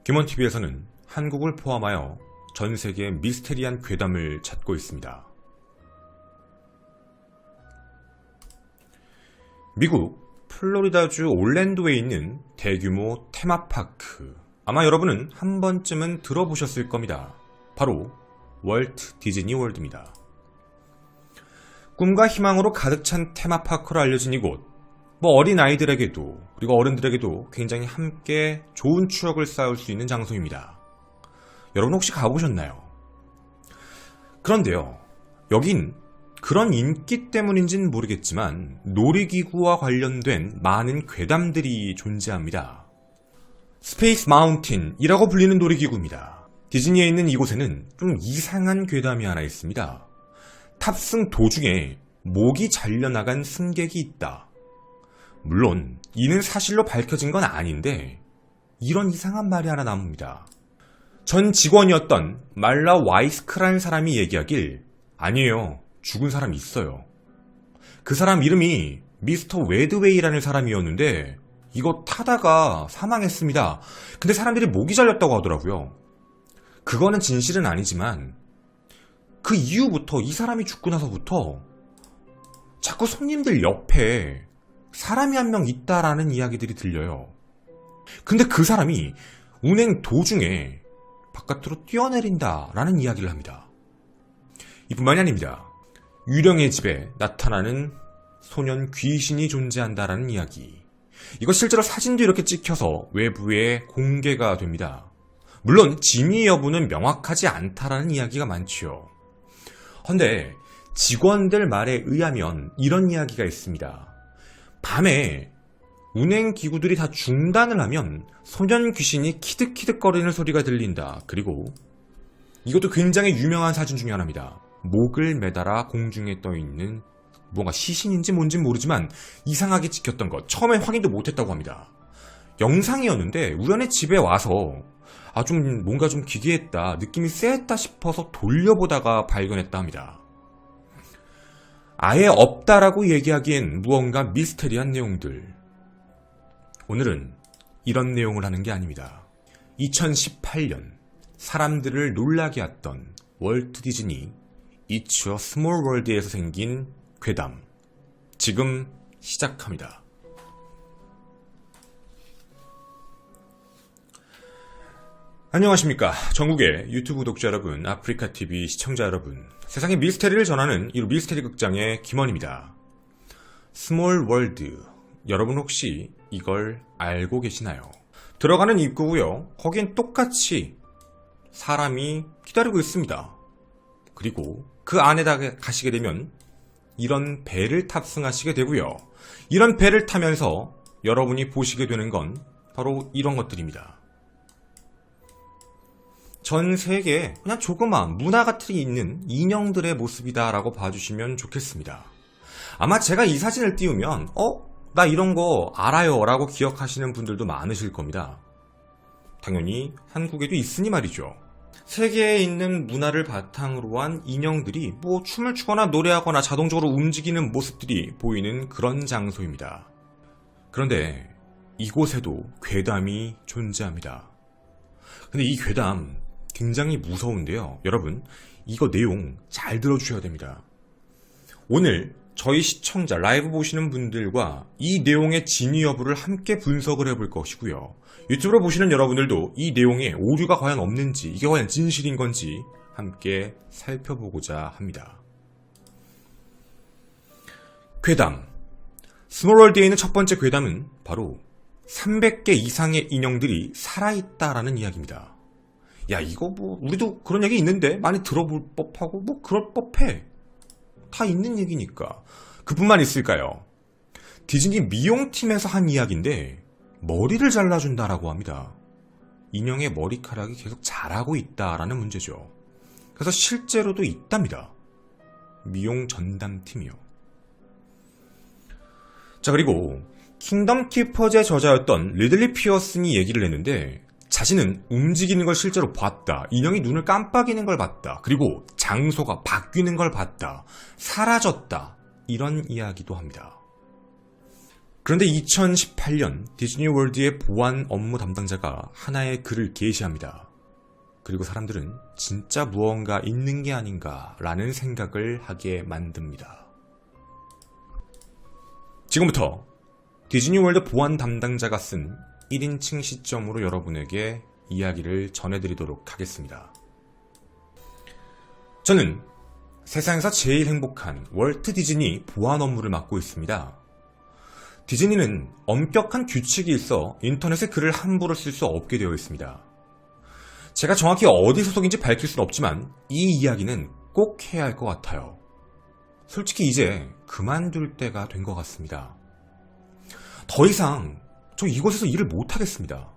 김원TV에서는 한국을 포함하여 전 세계의 미스테리한 괴담을 찾고 있습니다. 미국 플로리다주 올랜도에 있는 대규모 테마파크, 아마 여러분은 한 번쯤은 들어보셨을 겁니다. 바로 월트 디즈니 월드입니다. 꿈과 희망으로 가득 찬 테마파크로 알려진 이곳, 어린아이들에게도 그리고 어른들에게도 굉장히 함께 좋은 추억을 쌓을 수 있는 장소입니다. 여러분 혹시 가보셨나요? 그런데요, 여긴 그런 인기 때문인지는 모르겠지만 놀이기구와 관련된 많은 괴담들이 존재합니다. 스페이스 마운틴이라고 불리는 놀이기구입니다. 디즈니에 있는 이곳에는 좀 이상한 괴담이 하나 있습니다. 탑승 도중에 목이 잘려나간 승객이 있다. 물론 이는 사실로 밝혀진 건 아닌데 이런 이상한 말이 하나 나옵니다. 전 직원이었던 말라 와이스크라는 사람이 얘기하길, 아니에요, 죽은 사람이 있어요. 그 사람 이름이 미스터 웨드웨이라는 사람이었는데 이거 타다가 사망했습니다. 근데 사람들이 목이 잘렸다고 하더라고요. 그거는 진실은 아니지만 그 이후부터, 이 사람이 죽고 나서부터 자꾸 손님들 옆에 사람이 한 명 있다라는 이야기들이 들려요. 근데 그 사람이 운행 도중에 바깥으로 뛰어내린다라는 이야기를 합니다. 이뿐만이 아닙니다. 유령의 집에 나타나는 소년 귀신이 존재한다라는 이야기. 이거 실제로 사진도 이렇게 찍혀서 외부에 공개가 됩니다. 물론 진위 여부는 명확하지 않다라는 이야기가 많지요. 근데 직원들 말에 의하면 이런 이야기가 있습니다. 밤에 운행기구들이 다 중단을 하면 소년 귀신이 키득키득거리는 소리가 들린다. 그리고 이것도 굉장히 유명한 사진 중에 하나입니다. 목을 매달아 공중에 떠있는 뭔가 시신인지 뭔지 모르지만 이상하게 찍혔던 것, 처음에 확인도 못했다고 합니다. 영상이었는데 우연히 집에 와서 뭔가 좀 기괴했다, 느낌이 쎄했다 싶어서 돌려보다가 발견했다 합니다. 아예 없다라고 얘기하기엔 무언가 미스테리한 내용들. 오늘은 이런 내용을 하는 게 아닙니다. 2018년 사람들을 놀라게 했던 월트 디즈니 It's a Small World에서 생긴 괴담, 지금 시작합니다. 안녕하십니까, 전국의 유튜브 구독자 여러분, 아프리카TV 시청자 여러분, 세상의 미스테리를 전하는 이 미스테리 극장의 김원입니다. 스몰 월드, 여러분 혹시 이걸 알고 계시나요? 들어가는 입구고요. 거긴 똑같이 사람이 기다리고 있습니다. 그리고 그 안에다 가시게 되면 이런 배를 탑승하시게 되고요. 이런 배를 타면서 여러분이 보시게 되는 건 바로 이런 것들입니다. 전 세계에 그냥 조그마한 문화 같은 게 있는 인형들의 모습이다 라고 봐주시면 좋겠습니다. 아마 제가 이 사진을 띄우면 나 이런 거 알아요 라고 기억하시는 분들도 많으실 겁니다. 당연히 한국에도 있으니 말이죠. 세계에 있는 문화를 바탕으로 한 인형들이 춤을 추거나 노래하거나 자동적으로 움직이는 모습들이 보이는 그런 장소입니다. 그런데 이곳에도 괴담이 존재합니다. 근데 이 괴담 굉장히 무서운데요. 여러분, 이거 내용 잘 들어주셔야 됩니다. 오늘 저희 시청자, 라이브 보시는 분들과 이 내용의 진위 여부를 함께 분석을 해볼 것이고요. 유튜브로 보시는 여러분들도 이 내용에 오류가 과연 없는지, 이게 과연 진실인 건지 함께 살펴보고자 합니다. 괴담. 스몰월드에 있는 첫 번째 괴담은 바로 300개 이상의 인형들이 살아있다라는 이야기입니다. 야, 이거 우리도 그런 얘기 있는데 많이 들어볼 법하고 그럴 법해. 다 있는 얘기니까. 그뿐만 있을까요? 디즈니 미용팀에서 한 이야기인데 머리를 잘라준다라고 합니다. 인형의 머리카락이 계속 자라고 있다라는 문제죠. 그래서 실제로도 있답니다. 미용 전담팀이요. 자, 그리고 킹덤 키퍼즈의 저자였던 리들리 피어슨이 얘기를 했는데 자신은 움직이는 걸 실제로 봤다. 인형이 눈을 깜빡이는 걸 봤다. 그리고 장소가 바뀌는 걸 봤다. 사라졌다. 이런 이야기도 합니다. 그런데 2018년 디즈니월드의 보안 업무 담당자가 하나의 글을 게시합니다. 그리고 사람들은 진짜 무언가 있는 게 아닌가 라는 생각을 하게 만듭니다. 지금부터 디즈니월드 보안 담당자가 쓴 1인칭 시점으로 여러분에게 이야기를 전해드리도록 하겠습니다. 저는 세상에서 제일 행복한 월트 디즈니 보안 업무를 맡고 있습니다. 디즈니는 엄격한 규칙이 있어 인터넷에 글을 함부로 쓸 수 없게 되어 있습니다. 제가 정확히 어디 소속인지 밝힐 수는 없지만 이 이야기는 꼭 해야 할 것 같아요. 솔직히 이제 그만둘 때가 된 것 같습니다. 더 이상 저 이곳에서 일을 못하겠습니다.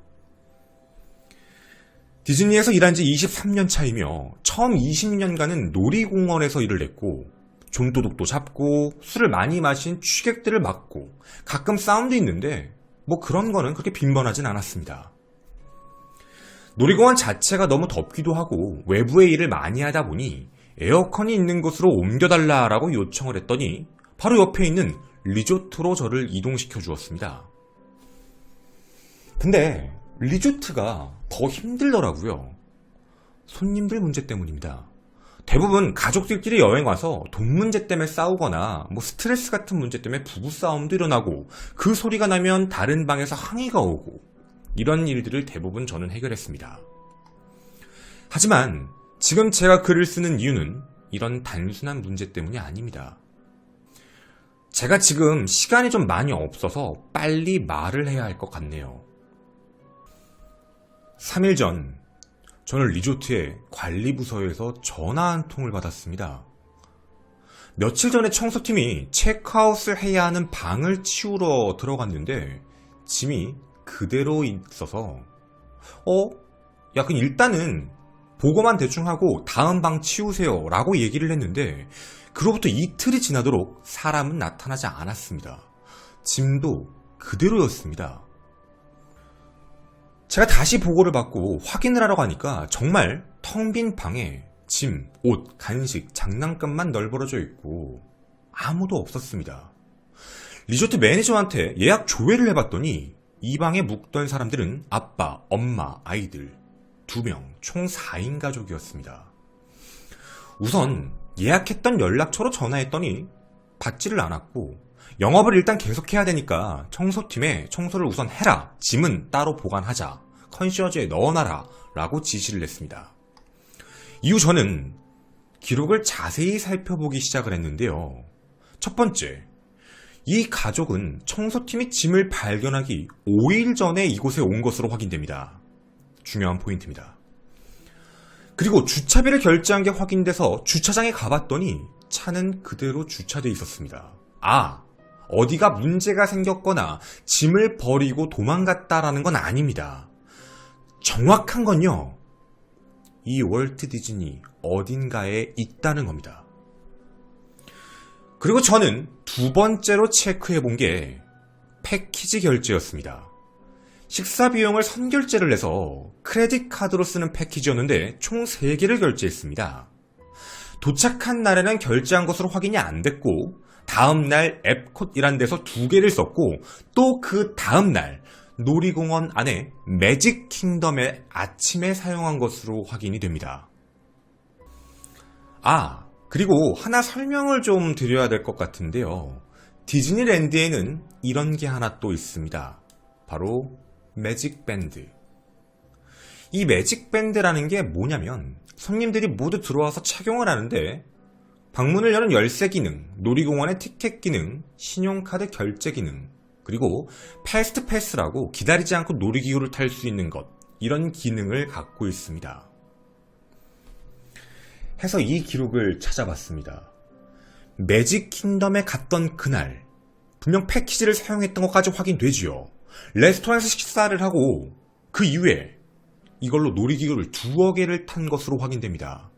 디즈니에서 일한 지 23년 차이며 처음 20년간은 놀이공원에서 일을 했고 좀도둑도 잡고 술을 많이 마신 취객들을 막고 가끔 싸움도 있는데 뭐 그런 거는 그렇게 빈번하진 않았습니다. 놀이공원 자체가 너무 덥기도 하고 외부의 일을 많이 하다 보니 에어컨이 있는 곳으로 옮겨달라라고 요청을 했더니 바로 옆에 있는 리조트로 저를 이동시켜 주었습니다. 근데 리조트가 더 힘들더라고요. 손님들 문제 때문입니다. 대부분 가족들끼리 여행 와서 돈 문제 때문에 싸우거나 뭐 스트레스 같은 문제 때문에 부부싸움도 일어나고 그 소리가 나면 다른 방에서 항의가 오고 이런 일들을 대부분 저는 해결했습니다. 하지만 지금 제가 글을 쓰는 이유는 이런 단순한 문제 때문이 아닙니다. 제가 지금 시간이 좀 많이 없어서 빨리 말을 해야 할 것 같네요. 3일 전 저는 리조트의 관리부서에서 전화 한 통을 받았습니다. 며칠 전에 청소팀이 체크아웃을 해야 하는 방을 치우러 들어갔는데 짐이 그대로 있어서 야 그럼 일단은 보고만 대충 하고 다음 방 치우세요 라고 얘기를 했는데 그로부터 이틀이 지나도록 사람은 나타나지 않았습니다. 짐도 그대로였습니다. 제가 다시 보고를 받고 확인을 하러 가니까 정말 텅 빈 방에 짐, 옷, 간식, 장난감만 널브러져 있고 아무도 없었습니다. 리조트 매니저한테 예약 조회를 해봤더니 이 방에 묵던 사람들은 아빠, 엄마, 아이들 2명, 총 4인 가족이었습니다. 우선 예약했던 연락처로 전화했더니 받지를 않았고 영업을 일단 계속해야 되니까 청소팀에 청소를 우선 해라, 짐은 따로 보관하자, 컨시어지에 넣어놔라 라고 지시를 했습니다. 이후 저는 기록을 자세히 살펴보기 시작을 했는데요. 첫 번째, 이 가족은 청소팀이 짐을 발견하기 5일 전에 이곳에 온 것으로 확인됩니다. 중요한 포인트입니다. 그리고 주차비를 결제한 게 확인돼서 주차장에 가봤더니 차는 그대로 주차돼 있었습니다. 어디가 문제가 생겼거나 짐을 버리고 도망갔다라는 건 아닙니다. 정확한 건요, 이 월트 디즈니 어딘가에 있다는 겁니다. 그리고 저는 두 번째로 체크해 본 게 패키지 결제였습니다. 식사 비용을 선결제를 해서 크레딧 카드로 쓰는 패키지였는데 총 3개를 결제했습니다. 도착한 날에는 결제한 것으로 확인이 안 됐고 다음날 앱콧이란 데서 2개를 썼고 또 그 다음날 놀이공원 안에 매직 킹덤의 아침에 사용한 것으로 확인이 됩니다. 그리고 하나 설명을 좀 드려야 될 것 같은데요. 디즈니랜드에는 이런 게 하나 또 있습니다. 바로 매직 밴드. 이 매직 밴드라는 게 뭐냐면 손님들이 모두 들어와서 착용을 하는데 방문을 여는 열쇠 기능, 놀이공원의 티켓 기능, 신용카드 결제 기능, 그리고 패스트 패스라고 기다리지 않고 놀이기구를 탈 수 있는 것, 이런 기능을 갖고 있습니다. 해서 이 기록을 찾아봤습니다. 매직 킹덤에 갔던 그날 분명 패키지를 사용했던 것까지 확인되지요. 레스토랑에서 식사를 하고 그 이후에 이걸로 놀이기구를 2개를 탄 것으로 확인됩니다.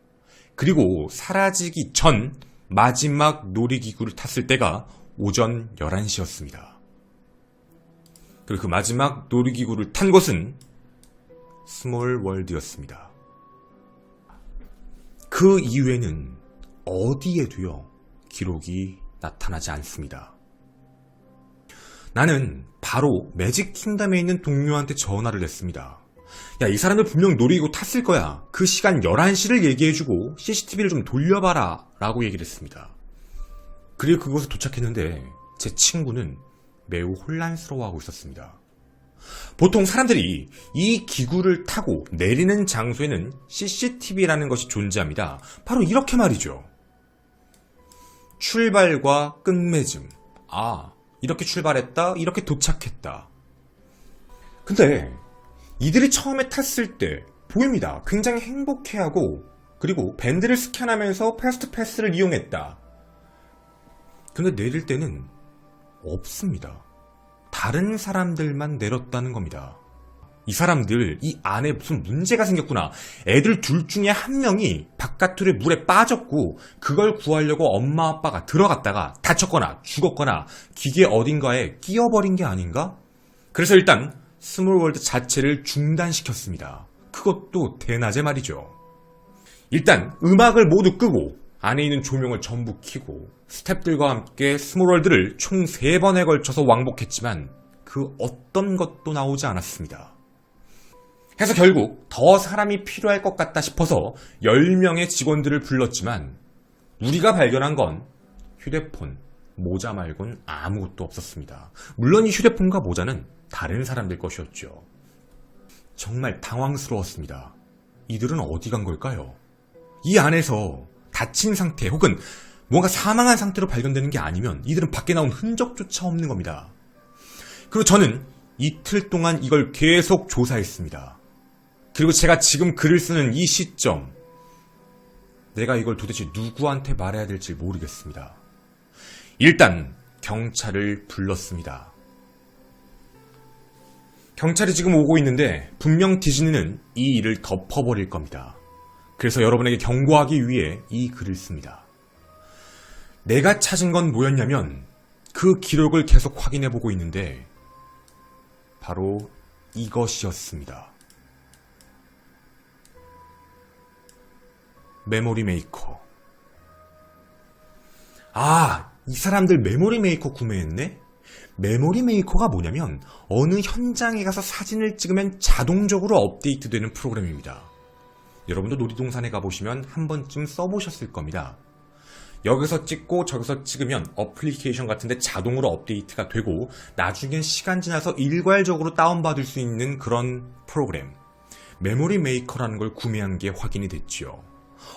그리고 사라지기 전 마지막 놀이기구를 탔을 때가 오전 11시였습니다. 그리고 그 마지막 놀이기구를 탄 곳은 스몰 월드였습니다. 그 이후에는 어디에도요 기록이 나타나지 않습니다. 나는 바로 매직 킹덤에 있는 동료한테 전화를 했습니다. 야, 이 사람들 분명 놀이기구 탔을 거야. 그 시간 11시를 얘기해주고 CCTV를 좀 돌려봐라 라고 얘기를 했습니다. 그리고 그곳에 도착했는데 제 친구는 매우 혼란스러워하고 있었습니다. 보통 사람들이 이 기구를 타고 내리는 장소에는 CCTV라는 것이 존재합니다. 바로 이렇게 말이죠. 출발과 끝맺음. 이렇게 출발했다, 이렇게 도착했다. 근데 이들이 처음에 탔을 때 보입니다. 굉장히 행복해하고 그리고 밴드를 스캔하면서 패스트 패스를 이용했다. 근데 내릴 때는 없습니다. 다른 사람들만 내렸다는 겁니다. 이 사람들 이 안에 무슨 문제가 생겼구나. 애들 둘 중에 한 명이 바깥으로 물에 빠졌고 그걸 구하려고 엄마 아빠가 들어갔다가 다쳤거나 죽었거나 기계 어딘가에 끼어버린 게 아닌가? 그래서 일단 스몰월드 자체를 중단시켰습니다. 그것도 대낮에 말이죠. 일단 음악을 모두 끄고 안에 있는 조명을 전부 켜고 스태프들과 함께 스몰월드를 총 3번에 걸쳐서 왕복했지만 그 어떤 것도 나오지 않았습니다. 해서 결국 더 사람이 필요할 것 같다 싶어서 10명의 직원들을 불렀지만 우리가 발견한 건 휴대폰, 모자 말곤 아무것도 없었습니다. 물론 이 휴대폰과 모자는 다른 사람들 것이었죠. 정말 당황스러웠습니다. 이들은 어디 간 걸까요? 이 안에서 다친 상태 혹은 뭔가 사망한 상태로 발견되는 게 아니면 이들은 밖에 나온 흔적조차 없는 겁니다. 그리고 저는 이틀 동안 이걸 계속 조사했습니다. 그리고 제가 지금 글을 쓰는 이 시점, 내가 이걸 도대체 누구한테 말해야 될지 모르겠습니다. 일단 경찰을 불렀습니다. 경찰이 지금 오고 있는데 분명 디즈니는 이 일을 덮어버릴 겁니다. 그래서 여러분에게 경고하기 위해 이 글을 씁니다. 내가 찾은 건 뭐였냐면 그 기록을 계속 확인해보고 있는데 바로 이것이었습니다. 메모리 메이커. 이 사람들 메모리 메이커 구매했네? 메모리 메이커가 뭐냐면 어느 현장에 가서 사진을 찍으면 자동적으로 업데이트되는 프로그램입니다. 여러분도 놀이동산에 가보시면 한 번쯤 써보셨을 겁니다. 여기서 찍고 저기서 찍으면 어플리케이션 같은데 자동으로 업데이트가 되고 나중엔 시간 지나서 일괄적으로 다운받을 수 있는 그런 프로그램. 메모리 메이커라는 걸 구매한 게 확인이 됐죠.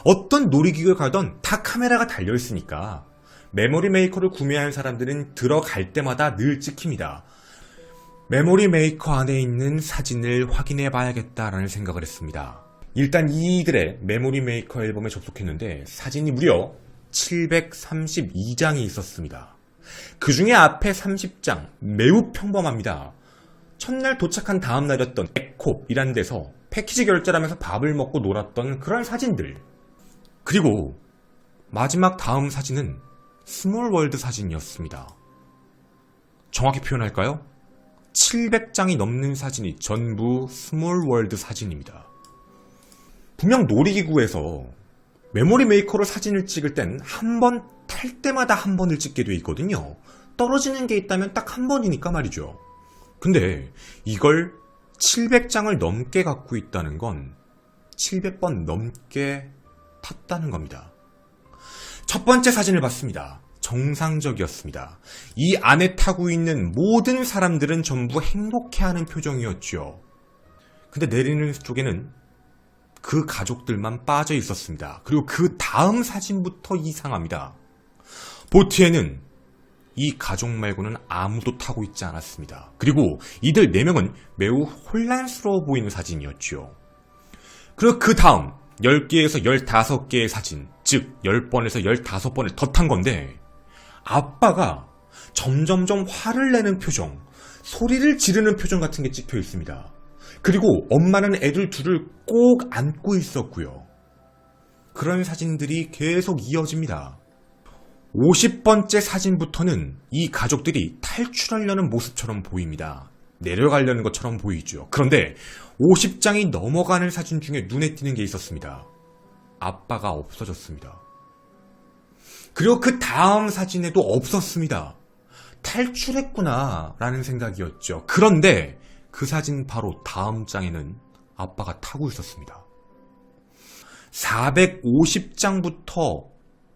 어떤 놀이기구에 가던 다 카메라가 달려있으니까 메모리 메이커를 구매한 사람들은 들어갈 때마다 늘 찍힙니다. 메모리 메이커 안에 있는 사진을 확인해 봐야겠다라는 생각을 했습니다. 일단 이들의 메모리 메이커 앨범에 접속했는데 사진이 무려 732장이 있었습니다. 그 중에 앞에 30장 매우 평범합니다. 첫날 도착한 다음 날이었던 에콥이라는 데서 패키지 결제하면서 밥을 먹고 놀았던 그런 사진들. 그리고 마지막 다음 사진은 스몰월드 사진이었습니다. 정확히 표현할까요? 700장이 넘는 사진이 전부 스몰월드 사진입니다. 분명 놀이기구에서 메모리 메이커로 사진을 찍을 땐 한 번 탈 때마다 한 번을 찍게 돼 있거든요. 떨어지는 게 있다면 딱 한 번이니까 말이죠. 근데 이걸 700장을 넘게 갖고 있다는 건 700번 넘게 탔다는 겁니다. 첫 번째 사진을 봤습니다. 정상적이었습니다. 이 안에 타고 있는 모든 사람들은 전부 행복해하는 표정이었죠. 근데 내리는 쪽에는 그 가족들만 빠져 있었습니다. 그리고 그 다음 사진부터 이상합니다. 보트에는 이 가족 말고는 아무도 타고 있지 않았습니다. 그리고 이들 4명은 매우 혼란스러워 보이는 사진이었죠. 그리고 그 다음 10개에서 15개의 사진, 즉 10번에서 15번을 더 탄 건데 아빠가 점점점 화를 내는 표정, 소리를 지르는 표정 같은 게 찍혀 있습니다. 그리고 엄마는 애들 둘을 꼭 안고 있었고요. 그런 사진들이 계속 이어집니다. 50번째 사진부터는 이 가족들이 탈출하려는 모습처럼 보입니다. 내려가려는 것처럼 보이죠. 그런데 50장이 넘어가는 사진 중에 눈에 띄는 게 있었습니다. 아빠가 없어졌습니다. 그리고 그 다음 사진에도 없었습니다. 탈출했구나 라는 생각이었죠. 그런데 그 사진 바로 다음 장에는 아빠가 타고 있었습니다. 450장부터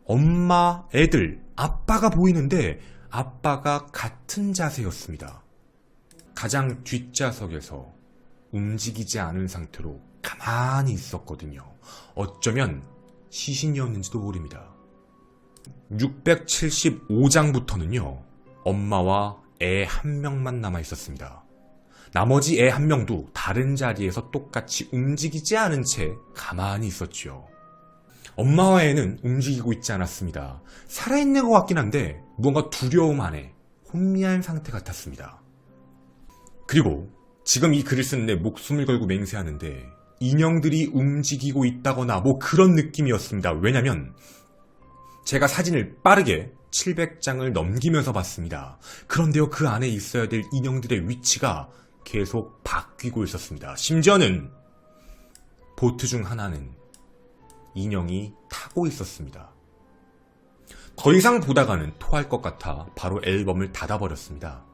엄마, 애들, 아빠가 보이는데 아빠가 같은 자세였습니다. 가장 뒷좌석에서 움직이지 않은 상태로 가만히 있었거든요. 어쩌면 시신이었는지도 모릅니다. 675장부터는요. 엄마와 애 한 명만 남아 있었습니다. 나머지 애 한 명도 다른 자리에서 똑같이 움직이지 않은 채 가만히 있었죠. 엄마와 애는 움직이고 있지 않았습니다. 살아있는 것 같긴 한데 무언가 두려움 안에 혼미한 상태 같았습니다. 그리고 지금 이 글을 쓰는 데 목숨을 걸고 맹세하는데 인형들이 움직이고 있다거나 뭐 그런 느낌이었습니다. 왜냐면 제가 사진을 빠르게 700장을 넘기면서 봤습니다. 그런데요, 그 안에 있어야 될 인형들의 위치가 계속 바뀌고 있었습니다. 심지어는 보트 중 하나는 인형이 타고 있었습니다. 더 이상 보다가는 토할 것 같아 바로 앨범을 닫아버렸습니다.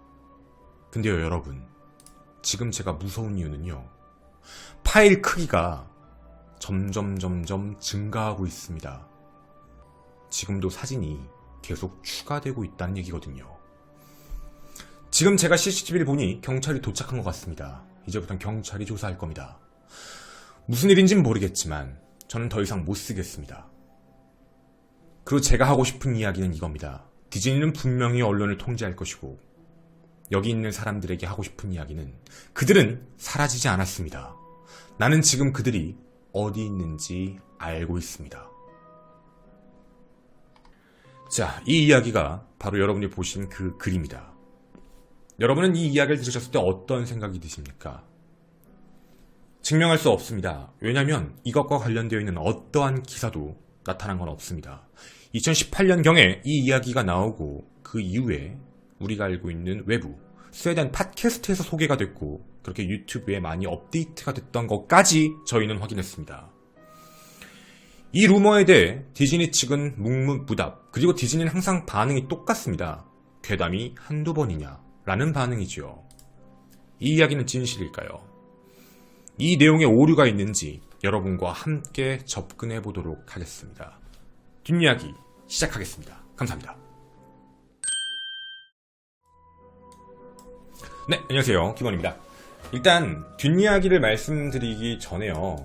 근데요, 여러분, 지금 제가 무서운 이유는요, 파일 크기가 점점 증가하고 있습니다. 지금도 사진이 계속 추가되고 있다는 얘기거든요. 지금 제가 CCTV를 보니 경찰이 도착한 것 같습니다. 이제부턴 경찰이 조사할 겁니다. 무슨 일인지는 모르겠지만 저는 더 이상 못 쓰겠습니다. 그리고 제가 하고 싶은 이야기는 이겁니다. 디즈니는 분명히 언론을 통제할 것이고 여기 있는 사람들에게 하고 싶은 이야기는 그들은 사라지지 않았습니다. 나는 지금 그들이 어디 있는지 알고 있습니다. 자, 이 이야기가 바로 여러분이 보신 그 글입니다. 여러분은 이 이야기를 들으셨을 때 어떤 생각이 드십니까? 증명할 수 없습니다. 왜냐하면 이것과 관련되어 있는 어떠한 기사도 나타난 건 없습니다. 2018년경에 이 이야기가 나오고 그 이후에 우리가 알고 있는 외부 스웨덴 팟캐스트에서 소개가 됐고 그렇게 유튜브에 많이 업데이트가 됐던 것까지 저희는 확인했습니다. 이 루머에 대해 디즈니 측은 묵묵부답, 그리고 디즈니는 항상 반응이 똑같습니다. 괴담이 한두 번이냐 라는 반응이죠. 이 이야기는 진실일까요? 이 내용에 오류가 있는지 여러분과 함께 접근해 보도록 하겠습니다. 뒷이야기 시작하겠습니다. 감사합니다. 네, 안녕하세요. 김원입니다. 일단 뒷이야기를 말씀드리기 전에요.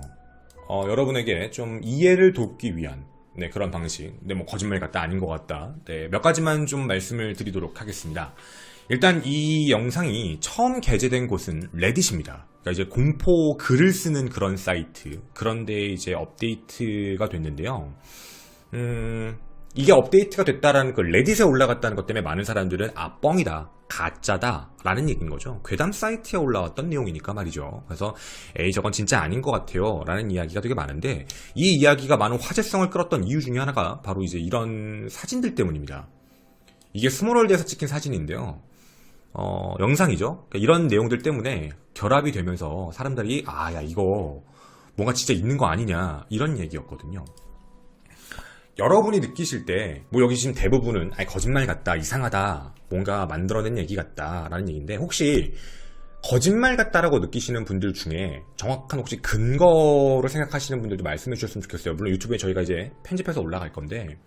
여러분에게 좀 이해를 돕기 위한 그런 방식, 뭐 거짓말 같다, 아닌 것 같다, 몇 가지만 좀 말씀을 드리도록 하겠습니다. 일단 이 영상이 처음 게재된 곳은 레딧입니다. 그러니까 이제 공포 글을 쓰는 그런 사이트, 그런데 이제 업데이트가 됐는데요. 이게 업데이트가 됐다라는 그 레딧에 올라갔다는 것 때문에 많은 사람들은 뻥이다, 가짜다 라는 얘기인 거죠. 괴담 사이트에 올라왔던 내용이니까 말이죠. 그래서 에이, 저건 진짜 아닌 것 같아요 라는 이야기가 되게 많은데, 이 이야기가 많은 화제성을 끌었던 이유 중에 하나가 바로 이제 이런 사진들 때문입니다. 이게 스몰월드에서 찍힌 사진인데요, 영상이죠. 그러니까 이런 내용들 때문에 결합이 되면서 사람들이 야, 이거 뭔가 진짜 있는 거 아니냐, 이런 얘기였거든요. 여러분이 느끼실 때, 뭐 여기 지금 대부분은 거짓말 같다, 이상하다, 뭔가 만들어낸 얘기 같다 라는 얘기인데, 혹시 거짓말 같다라고 느끼시는 분들 중에 정확한 혹시 근거를 생각하시는 분들도 말씀해 주셨으면 좋겠어요. 물론 유튜브에 저희가 이제 편집해서 올라갈 건데,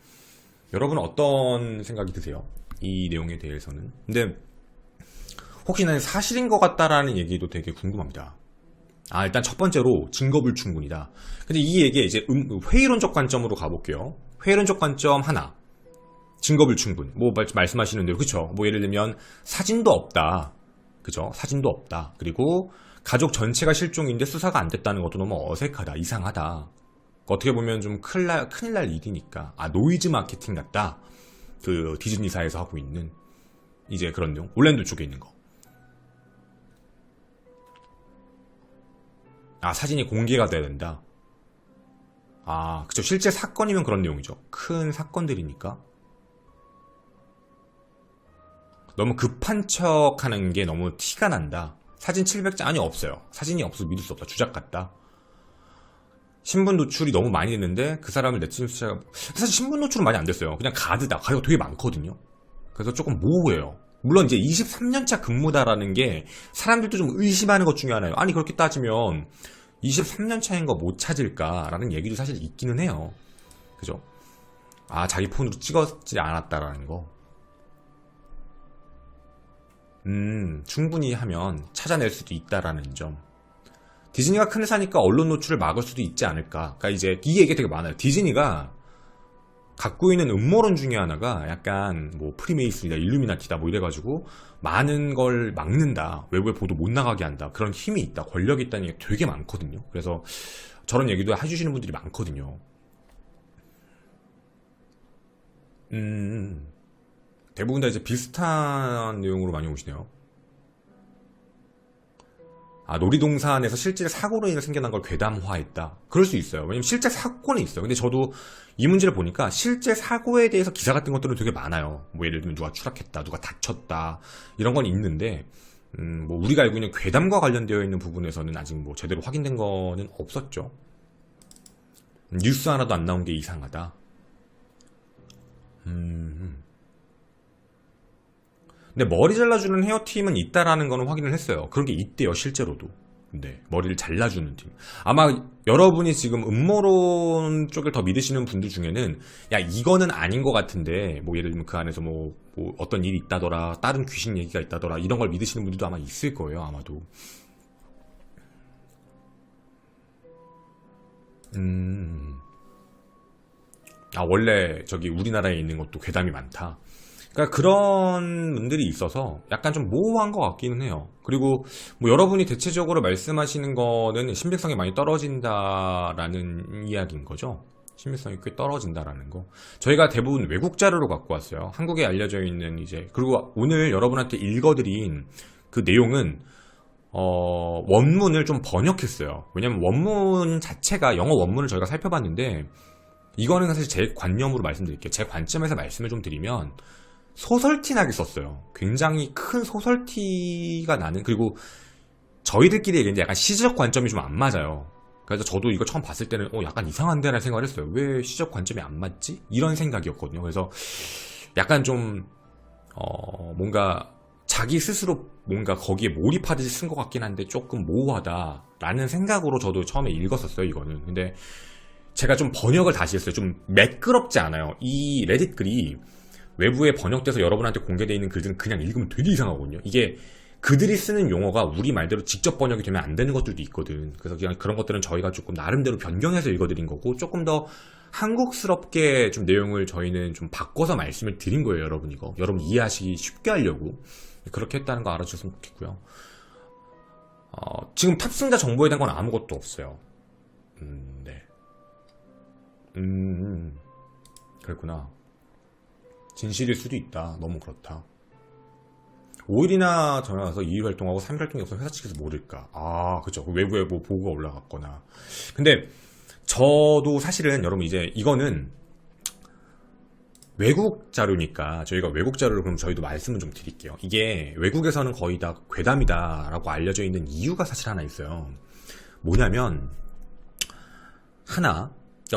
여러분은 어떤 생각이 드세요? 이 내용에 대해서는. 근데 혹시나 사실인 것 같다라는 얘기도 되게 궁금합니다. 일단 첫 번째로 증거불충분이다. 근데 이 얘기에 이제 회의론적 관점으로 가볼게요. 회의론적 관점 하나, 증거불충분. 뭐 말씀하시는 대로, 그쵸? 뭐 예를 들면 사진도 없다, 그죠? 사진도 없다. 그리고 가족 전체가 실종인데 수사가 안 됐다는 것도 너무 어색하다, 이상하다. 어떻게 보면 좀 큰일 날 일이니까. 노이즈 마케팅 같다. 그 디즈니사에서 하고 있는 이제 그런 내용. 올랜도 쪽에 있는 거. 사진이 공개가 돼야 된다. 그쵸. 실제 사건이면 그런 내용이죠. 큰 사건들이니까. 너무 급한 척 하는 게 너무 티가 난다. 사진 700장, 아니, 없어요. 사진이 없어서 믿을 수 없다. 주작 같다. 신분 노출이 너무 많이 됐는데 그 사람을 내친 숫자가, 사실 신분 노출은 많이 안 됐어요. 그냥 가드다. 가드가 되게 많거든요. 그래서 조금 모호해요. 물론 이제 23년차 근무다라는 게 사람들도 좀 의심하는 것 중에 하나예요. 아니 그렇게 따지면 23년차인 거 못 찾을까라는 얘기도 사실 있기는 해요. 그죠? 아, 자기 폰으로 찍었지 않았다라는 거. 충분히 하면 찾아낼 수도 있다라는 점. 디즈니가 큰 회사니까 언론 노출을 막을 수도 있지 않을까. 그러니까 이제 이 얘기 되게 많아요. 디즈니가 갖고 있는 음모론 중에 하나가 약간 뭐 프리메이슨이다, 일루미나티다 뭐 이래가지고 많은 걸 막는다, 외부에 보도 못 나가게 한다, 그런 힘이 있다, 권력이 있다는 게 되게 많거든요. 그래서 저런 얘기도 해주시는 분들이 많거든요. 대부분 다 이제 비슷한 내용으로 많이 오시네요. 아, 놀이동산에서 실제 사고로 인해 생겨난 걸 괴담화했다. 그럴 수 있어요. 왜냐면 실제 사고는 있어요. 근데 저도 이 문제를 보니까 실제 사고에 대해서 기사 같은 것들은 되게 많아요. 뭐 예를 들면 누가 추락했다, 누가 다쳤다, 이런 건 있는데, 뭐 우리가 알고 있는 괴담과 관련되어 있는 부분에서는 아직 뭐 제대로 확인된 거는 없었죠. 뉴스 하나도 안 나온 게 이상하다. 근데 머리 잘라주는 헤어팀은 있다라는 거는 확인을 했어요. 그런 게 있대요, 실제로도. 네, 머리를 잘라주는 팀. 아마 여러분이 지금 음모론 쪽을 더 믿으시는 분들 중에는 야, 이거는 아닌 것 같은데, 뭐 예를 들면 그 안에서 뭐 어떤 일이 있다더라, 다른 귀신 얘기가 있다더라, 이런 걸 믿으시는 분들도 아마 있을 거예요, 아마도. 아, 원래 저기 우리나라에 있는 것도 괴담이 많다. 그러니까 그런 분들이 있어서 약간 좀 모호한 것 같기는 해요. 그리고 뭐 여러분이 대체적으로 말씀하시는 거는 신빙성이 많이 떨어진다라는 이야기인 거죠. 신빙성이 꽤 떨어진다라는 거. 저희가 대부분 외국 자료로 갖고 왔어요. 한국에 알려져 있는 이제, 그리고 오늘 여러분한테 읽어드린 그 내용은 원문을 좀 번역했어요. 왜냐면 원문 자체가, 영어 원문을 저희가 살펴봤는데, 이거는 사실 제 관념으로 말씀드릴게요. 제 관점에서 말씀을 좀 드리면 소설티 나게 썼어요. 굉장히 큰 소설티가 나는, 그리고 저희들끼리 얘기했는데 약간 시적 관점이 좀 안 맞아요. 그래서 저도 이거 처음 봤을 때는 약간 이상한데 라는 생각을 했어요. 왜 시적 관점이 안 맞지? 이런 생각이었거든요. 그래서 약간 좀 뭔가 자기 스스로 뭔가 거기에 몰입하듯이 쓴 것 같긴 한데 조금 모호하다라는 생각으로 저도 처음에 읽었었어요, 이거는. 근데 제가 좀 번역을 다시 했어요. 좀 매끄럽지 않아요. 이 레딧 글이 외부에 번역돼서 여러분한테 공개되어 있는 글들은 그냥 읽으면 되게 이상하거든요. 이게 그들이 쓰는 용어가 우리 말대로 직접 번역이 되면 안 되는 것들도 있거든. 그래서 그냥 그런 것들은 저희가 조금 나름대로 변경해서 읽어드린 거고, 조금 더 한국스럽게 좀 내용을 저희는 좀 바꿔서 말씀을 드린 거예요, 여러분. 이거 여러분 이해하시기 쉽게 하려고 그렇게 했다는 거 알아주셨으면 좋겠고요. 지금 탑승자 정보에 대한 건 아무것도 없어요. 네. 그랬구나. 진실일 수도 있다. 너무 그렇다. 5일이나 전에 와서 2일 활동하고 3일 활동이 없어서 회사 측에서 모를까. 아, 그쵸. 외부에 뭐 보고가 올라갔거나. 근데 저도 사실은 여러분 이제 이거는 외국 자료니까 저희가 외국 자료를 그럼 저희도 말씀을 좀 드릴게요. 이게 외국에서는 거의 다 괴담이다라고 알려져 있는 이유가 사실 하나 있어요. 뭐냐면 하나,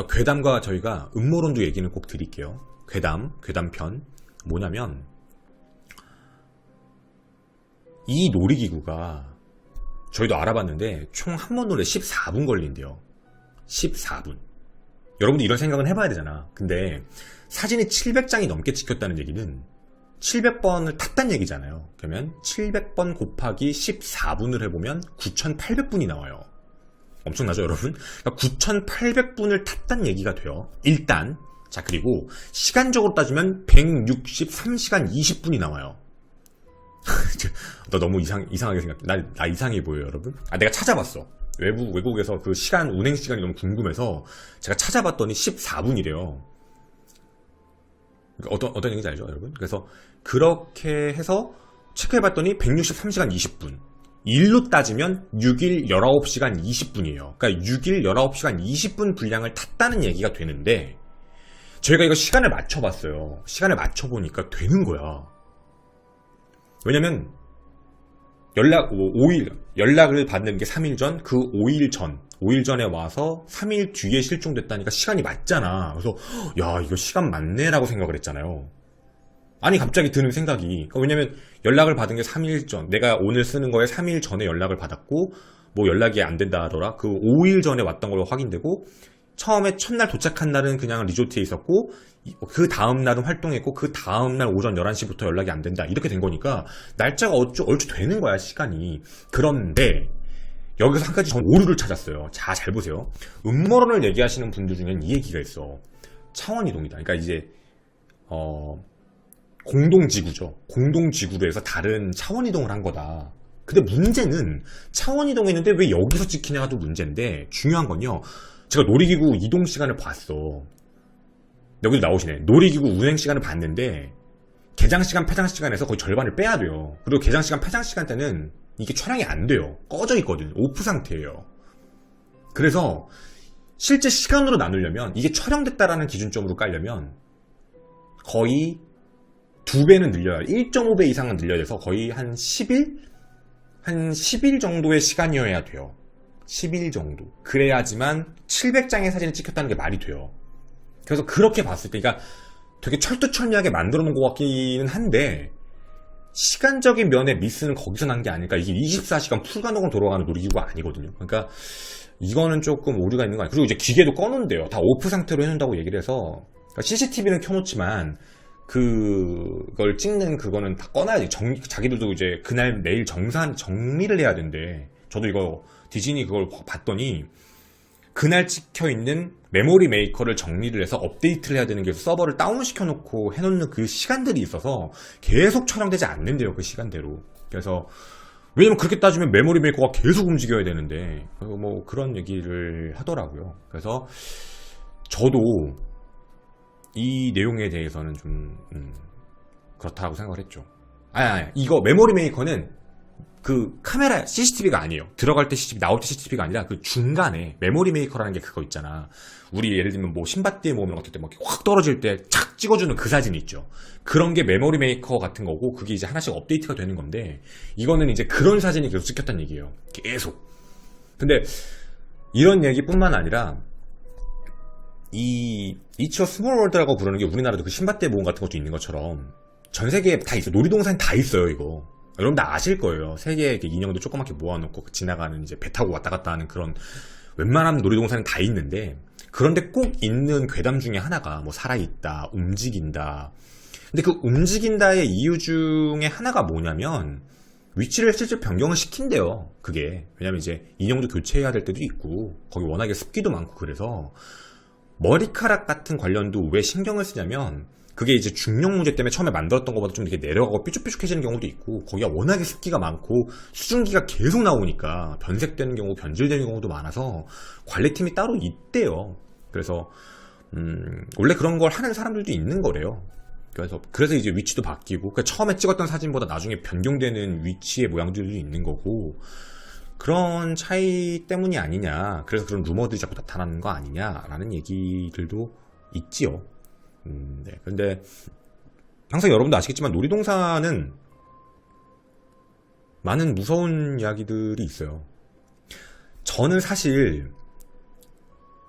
괴담과 저희가 음모론도 얘기는 꼭 드릴게요. 괴담편. 뭐냐면 이 놀이기구가 저희도 알아봤는데 총 한 번 놀래 14분 걸린대요. 14분. 여러분도 이런 생각은 해봐야 되잖아. 근데 사진이 700장이 넘게 찍혔다는 얘기는 700번을 탔다는 얘기잖아요. 그러면 700번 곱하기 14분을 해보면 9800분이 나와요. 엄청나죠, 여러분? 그러니까 9800분을 탔다는 얘기가 돼요. 일단. 자, 그리고 시간적으로 따지면 163시간 20분이 나와요. 나 너무 이상하게 생각해. 나 이상해 보여요, 여러분? 아, 내가 찾아봤어. 외국에서 그 운행 시간이 너무 궁금해서 제가 찾아봤더니 14분이래요. 어떤 얘기인지 알죠, 여러분? 그래서 그렇게 해서 체크해봤더니 163시간 20분. 일로 따지면 6일 19시간 20분이에요. 그러니까 6일 19시간 20분 분량을 탔다는 얘기가 되는데, 저희가 이거 시간을 맞춰봤어요. 시간을 맞춰보니까 되는 거야. 왜냐면 연락을 받는 게 3일 전, 그 5일 전에 와서 3일 뒤에 실종됐다니까 시간이 맞잖아. 그래서 야, 이거 시간 맞네 라고 생각을 했잖아요. 아니 갑자기 드는 생각이, 그러니까 왜냐면 연락을 받은 게 3일 전, 내가 오늘 쓰는 거에 3일 전에 연락을 받았고 뭐 연락이 안 된다 하더라. 그 5일 전에 왔던 걸로 확인되고, 처음에 첫날 도착한 날은 그냥 리조트에 있었고 그 다음 날은 활동했고 그 다음 날 오전 11시부터 연락이 안 된다, 이렇게 된 거니까 날짜가 얼추 되는 거야, 시간이. 그런데 여기서 한 가지 전 오류를 찾았어요. 자, 잘 보세요. 음모론을 얘기하시는 분들 중엔 이 얘기가 있어. 차원이동이다. 그러니까 이제 공동지구죠. 공동지구로 해서 다른 차원이동을 한 거다. 근데 문제는 차원이동했는데 왜 여기서 찍히냐가 또 문제인데, 중요한 건요, 제가 놀이기구 이동 시간을 봤어. 여기도 나오시네. 놀이기구 운행 시간을 봤는데 개장 시간, 폐장 시간에서 거의 절반을 빼야 돼요. 그리고 개장 시간, 폐장 시간 때는 이게 촬영이 안 돼요. 꺼져 있거든. 오프 상태예요. 그래서 실제 시간으로 나누려면, 이게 촬영됐다라는 기준점으로 깔려면 거의 2배는 늘려야, 1.5배 이상은 늘려야 돼서 거의 한 10일? 한 10일 정도의 시간이어야 돼요. 10일 정도. 그래야지만 700장의 사진을 찍혔다는 게 말이 돼요. 그래서 그렇게 봤을 때, 그러니까 되게 철두철미하게 만들어 놓은 것 같기는 한데, 시간적인 면의 미스는 거기서 난 게 아닐까. 이게 24시간 풀가동으로 돌아가는 놀이기구가 아니거든요. 그러니까 이거는 조금 오류가 있는 거 아니에요. 그리고 이제 기계도 꺼놓은대요. 다 오프 상태로 해놓는다고 얘기를 해서, 그러니까 CCTV는 켜놓지만 그걸 찍는 그거는 다 꺼놔야지. 자기들도 이제 그날 내일 정리를 해야 된대. 저도 이거 디즈니 그걸 봤더니 그날 찍혀있는 메모리 메이커를 정리를 해서 업데이트를 해야 되는 게, 서버를 다운시켜 놓고 해놓는 그 시간들이 있어서 계속 촬영되지 않는데요, 그 시간대로. 그래서 왜냐면 그렇게 따지면 메모리 메이커가 계속 움직여야 되는데, 뭐 그런 얘기를 하더라고요. 그래서 저도 이 내용에 대해서는 좀 그렇다고 생각을 했죠. 이거 메모리 메이커는 그 카메라 CCTV가 아니에요. 들어갈 때 CCTV, 나올 때 CCTV가 아니라 그 중간에 메모리 메이커라는 게 그거 있잖아. 우리 예를 들면 뭐 신밧드에 모으는 것 같을 때 막 확 떨어질 때 착 찍어주는 그 사진 있죠. 그런 게 메모리 메이커 같은 거고, 그게 이제 하나씩 업데이트가 되는 건데, 이거는 이제 그런 사진이 계속 찍혔다는 얘기예요. 계속. 근데 이런 얘기뿐만 아니라 이 이치어 스몰 월드라고 부르는 게, 우리나라도 그 신밧드에 모음 같은 것도 있는 것처럼 전 세계에 다 있어. 놀이동산 다 있어요, 이거. 여러분 다 아실 거예요. 세계의 인형도 조그맣게 모아놓고 지나가는, 이제 배 타고 왔다 갔다 하는 그런, 웬만한 놀이동산은 다 있는데, 그런데 꼭 있는 괴담 중에 하나가 뭐 살아있다, 움직인다. 근데 그 움직인다의 이유 중에 하나가 뭐냐면, 위치를 실제 변경을 시킨대요. 그게 왜냐면 이제 인형도 교체해야 될 때도 있고, 거기 워낙에 습기도 많고, 그래서 머리카락 같은 관련도 왜 신경을 쓰냐면, 그게 이제 중력 문제 때문에 처음에 만들었던 것보다 좀 이렇게 내려가고 삐죽삐죽해지는 경우도 있고, 거기가 워낙에 습기가 많고 수증기가 계속 나오니까 변색되는 경우, 변질되는 경우도 많아서 관리팀이 따로 있대요. 그래서 원래 그런 걸 하는 사람들도 있는 거래요. 그래서 이제 위치도 바뀌고, 그러니까 처음에 찍었던 사진보다 나중에 변경되는 위치의 모양들도 있는 거고, 그런 차이 때문이 아니냐, 그래서 그런 루머들이 자꾸 나타나는 거 아니냐라는 얘기들도 있지요. 네. 근데 항상 여러분도 아시겠지만 놀이동산은 많은 무서운 이야기들이 있어요. 저는 사실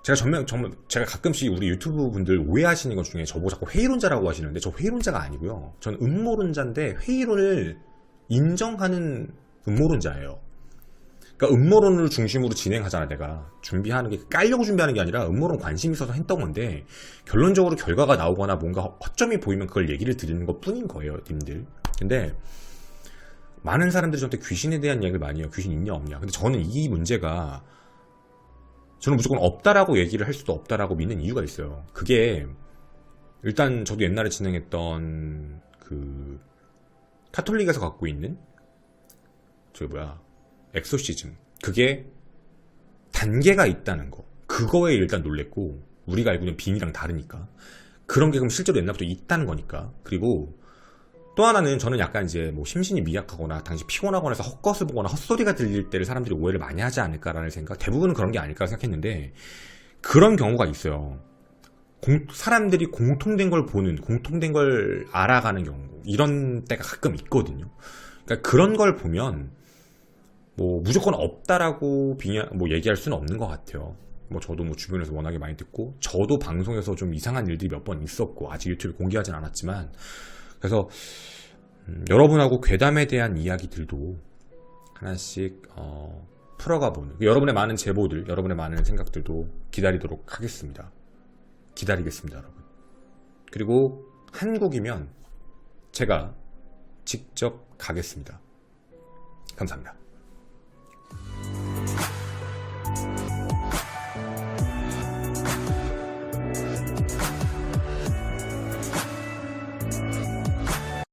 제가 가끔씩 우리 유튜브 분들 오해하시는 것 중에, 저보고 자꾸 회의론자라고 하시는데, 저 회의론자가 아니고요. 저는 음모론자인데 회의론을 인정하는 음모론자예요. 그러니까 음모론을 중심으로 진행하잖아. 내가 준비하는 게 깔려고 준비하는 게 아니라 음모론 관심이 있어서 했던 건데, 결론적으로 결과가 나오거나 뭔가 허점이 보이면 그걸 얘기를 드리는 것 뿐인 거예요, 님들. 근데 많은 사람들이 저한테 귀신에 대한 이야기를 많이 해요. 귀신 있냐 없냐. 근데 저는 이 문제가, 저는 무조건 없다라고 얘기를 할 수도 없다라고 믿는 이유가 있어요. 그게 일단 저도 옛날에 진행했던 그 카톨릭에서 갖고 있는 엑소시즘, 그게 단계가 있다는 거, 그거에 일단 놀랬고, 우리가 알고 있는 빙이랑 다르니까 그런 게 그럼 실제로 옛날부터 있다는 거니까. 그리고 또 하나는, 저는 약간 이제 뭐 심신이 미약하거나 당시 피곤하거나 해서 헛것을 보거나 헛소리가 들릴 때를 사람들이 오해를 많이 하지 않을까라는 생각, 대부분은 그런 게 아닐까 생각했는데, 그런 경우가 있어요. 사람들이 공통된 걸 보는, 공통된 걸 알아가는 경우, 이런 때가 가끔 있거든요. 그러니까 그런 걸 보면 뭐 무조건 없다라고 뭐 얘기할 수는 없는 것 같아요. 뭐 저도 뭐 주변에서 워낙에 많이 듣고, 저도 방송에서 좀 이상한 일들이 몇 번 있었고, 아직 유튜브에 공개하진 않았지만, 그래서 여러분하고 괴담에 대한 이야기들도 하나씩 풀어가 보는, 여러분의 많은 제보들, 여러분의 많은 생각들도 기다리도록 하겠습니다. 기다리겠습니다, 여러분. 그리고 한국이면 제가 직접 가겠습니다. 감사합니다.